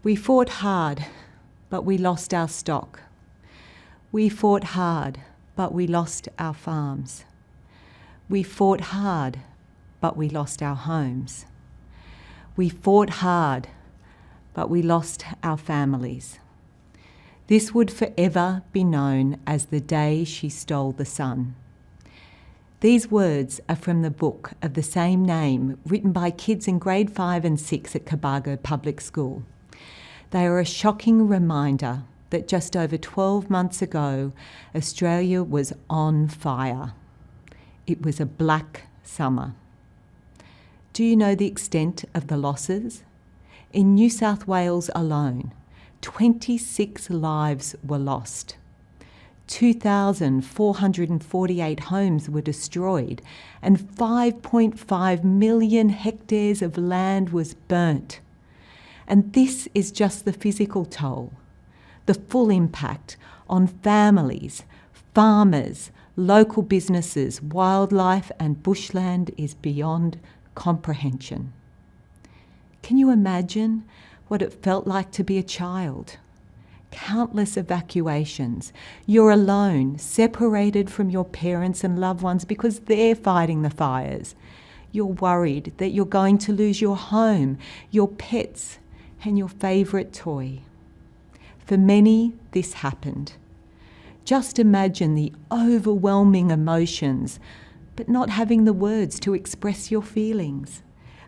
We fought hard, but we lost our stock. We fought hard, but we lost our farms. We fought hard, but we lost our homes. We fought hard, but we lost our families. This would forever be known as the day she stole the sun. These words are from the book of the same name, written by kids in grade 5 and 6 at Cobargo Public School. They are a shocking reminder that just over 12 months ago, Australia was on fire. It was a black summer. Do you know the extent of the losses? In New South Wales alone, 26 lives were lost. 2,448 homes were destroyed and 5.5 million hectares of land was burnt. And this is just the physical toll. The full impact on families, farmers, local businesses, wildlife and bushland is beyond comprehension. Can you imagine what it felt like to be a child? Countless evacuations. You're alone, separated from your parents and loved ones because they're fighting the fires. You're worried that you're going to lose your home, your pets, and your favourite toy. For many, this happened. Just imagine the overwhelming emotions, but not having the words to express your feelings.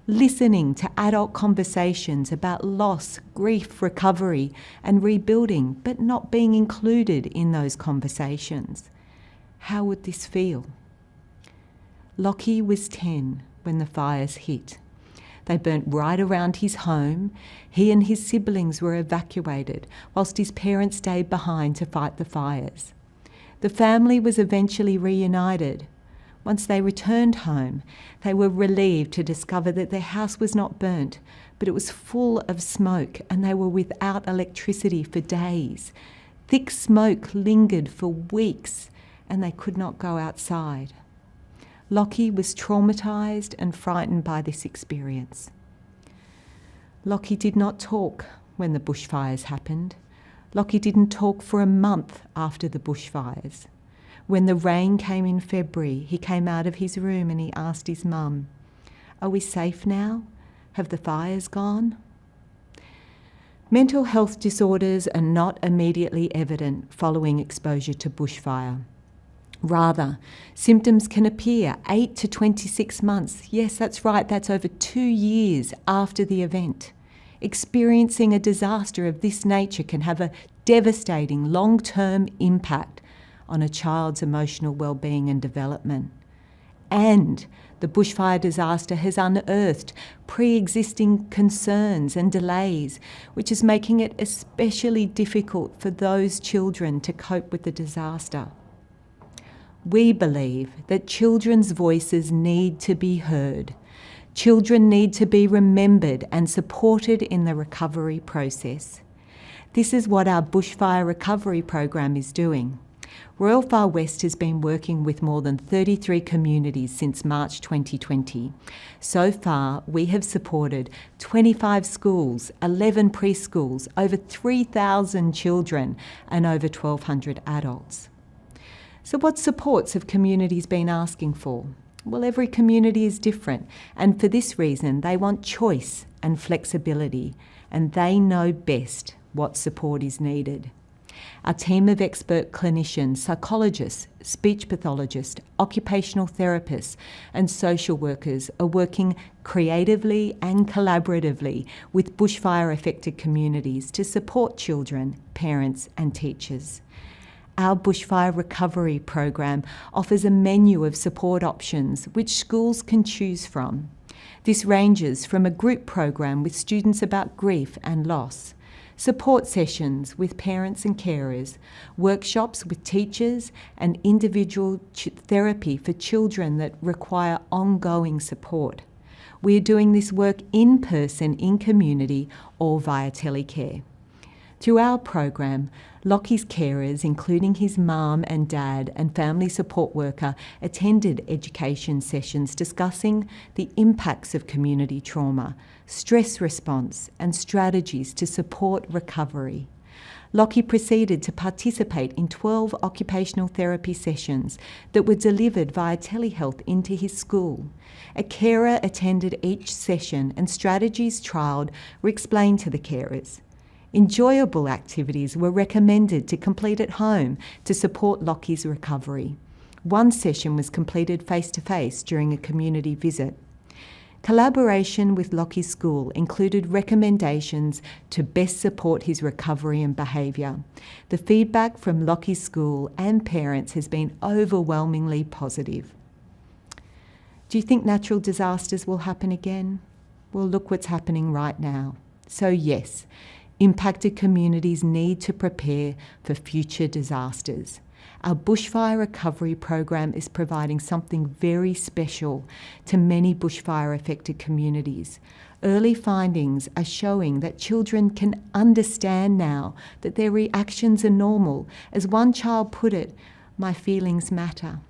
Listening to adult conversations about loss, grief, recovery, and rebuilding, but not being included in those conversations. How would this feel? Lockie was 10 when the fires hit. They burnt right around his home. He and his siblings were evacuated, whilst his parents stayed behind to fight the fires. The family was eventually reunited. Once they returned home, they were relieved to discover that their house was not burnt, but it was full of smoke and they were without electricity for days. Thick smoke lingered for weeks and they could not go outside. Lockie was traumatised and frightened by this experience. Lockie did not talk when the bushfires happened. Lockie didn't talk for a month after the bushfires. When the rain came in February, he came out of his room and he asked his mum, "Are we safe now? Have the fires gone?" Mental health disorders are not immediately evident following exposure to bushfire. Rather, symptoms can appear 8 to 26 months. Yes, that's right, that's over 2 years after the event. Experiencing a disaster of this nature can have a devastating long-term impact on a child's emotional well-being and development. And the bushfire disaster has unearthed pre-existing concerns and delays, which is making it especially difficult for those children to cope with the disaster. We believe that children's voices need to be heard. Children need to be remembered and supported in the recovery process. This is what our bushfire recovery program is doing. Royal Far West has been working with more than 33 communities since March 2020. So far, we have supported 25 schools, 11 preschools, over 3,000 children and over 1,200 adults. So what supports have communities been asking for? Well, every community is different, and for this reason, they want choice and flexibility, and they know best what support is needed. Our team of expert clinicians, psychologists, speech pathologists, occupational therapists and social workers are working creatively and collaboratively with bushfire-affected communities to support children, parents and teachers. Our bushfire recovery program offers a menu of support options which schools can choose from. This ranges from a group program with students about grief and loss, support sessions with parents and carers, workshops with teachers and individual therapy for children that require ongoing support. We are doing this work in person, in community or via telecare. Through our program, Lockie's carers, including his mum and dad and family support worker, attended education sessions discussing the impacts of community trauma, stress response and strategies to support recovery. Lockie proceeded to participate in 12 occupational therapy sessions that were delivered via telehealth into his school. A carer attended each session and strategies trialled were explained to the carers. Enjoyable activities were recommended to complete at home to support Lockie's recovery. One session was completed face-to-face during a community visit. Collaboration with Lockie's school included recommendations to best support his recovery and behaviour. The feedback from Lockie's school and parents has been overwhelmingly positive. Do you think natural disasters will happen again? Well, look what's happening right now. So yes, impacted communities need to prepare for future disasters. Our bushfire recovery program is providing something very special to many bushfire-affected communities. Early findings are showing that children can understand now that their reactions are normal. As one child put it, "My feelings matter."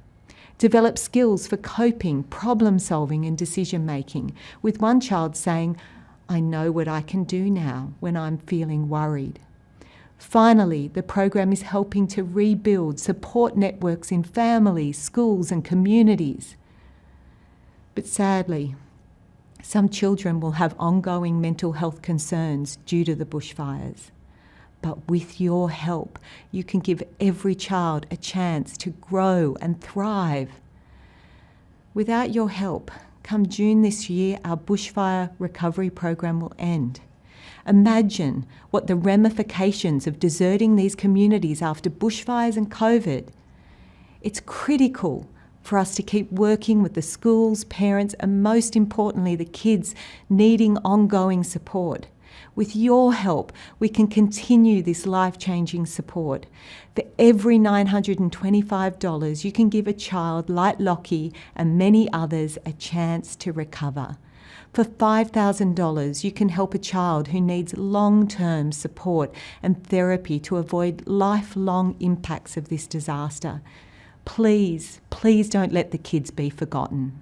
Develop skills for coping, problem-solving and decision-making, with one child saying, "I know what I can do now when I'm feeling worried." Finally, the program is helping to rebuild support networks in families, schools and communities. But sadly, some children will have ongoing mental health concerns due to the bushfires. But with your help, you can give every child a chance to grow and thrive. Without your help, come June this year, our bushfire recovery program will end. Imagine what the ramifications of deserting these communities after bushfires and COVID. It's critical for us to keep working with the schools, parents, and most importantly, the kids needing ongoing support. With your help, we can continue this life-changing support. For every $925, you can give a child like Lockie and many others a chance to recover. For $5,000, you can help a child who needs long-term support and therapy to avoid lifelong impacts of this disaster. Please, please don't let the kids be forgotten.